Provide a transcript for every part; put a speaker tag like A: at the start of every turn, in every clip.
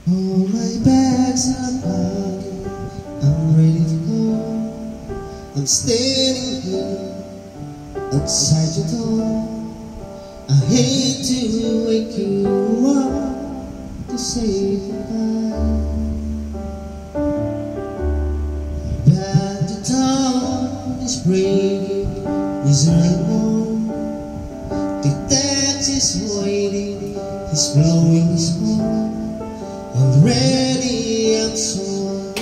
A: All my bags are packed, I'm ready to go. I'm standing here outside your door. I hate to wake you up to say goodbye, but the dawn is breaking, is rainbow. The taxi's waiting, he's blowing his horn. Already I'm so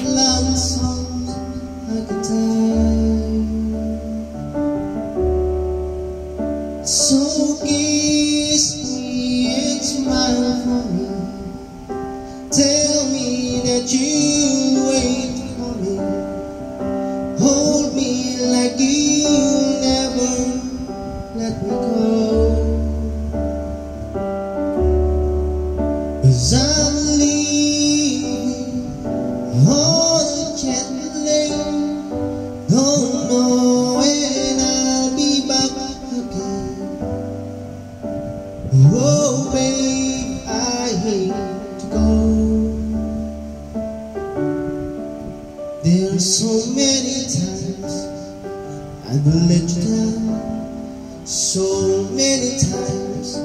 A: lonesome I could die. So kiss me and smile for me. Tell me that you wait for me. Hold me like you never let me go. 'Cause I'm leaving on a jet plane. Don't know when I'll be back again. Oh babe, I hate to go. There are so many times I've let you down. So many times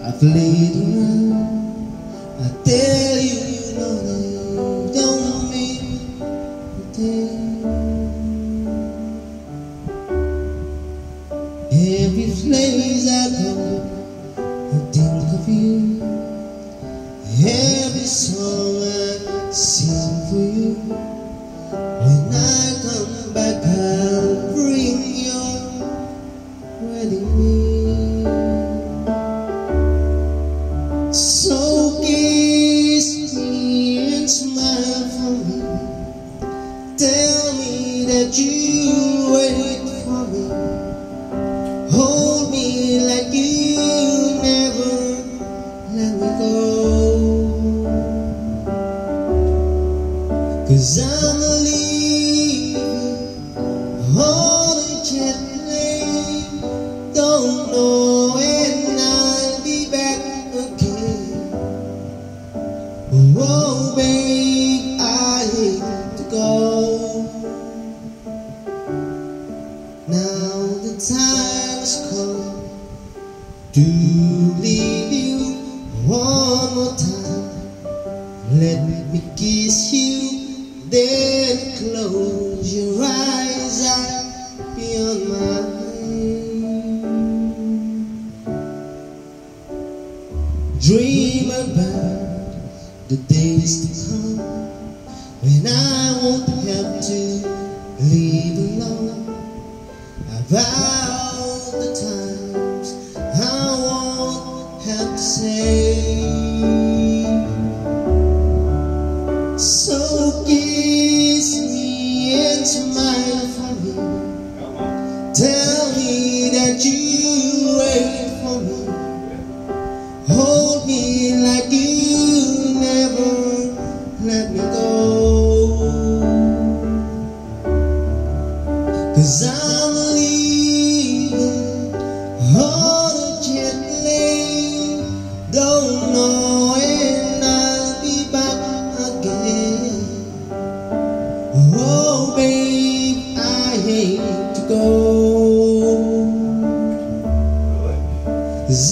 A: I've laid around. I tell you, you know that you don't mean a thing. Every place I go, I think of you. Every song I sing for you. When I come back, I'll bring your wedding ring. So kiss me and smile for me. Tell me that you wait for me. Hold me like you never let me go. 'Cause I'm leaving on a jet plane. Don't know when I'll be back again. Oh babe, I hate to go. Now the time has come to leave you one more time. Let me kiss you, then close your eyes. I'll be on my way. Dream about the days to come when I won't have to leave alone. About the times I won't have to say. So kiss me and smile for me. Tell me that you wait for me. Hold me like you never let me go. 'Cause I'm leaving on a jet plane. Don't know when I'll be back again. Oh babe, I hate to go. 'Cause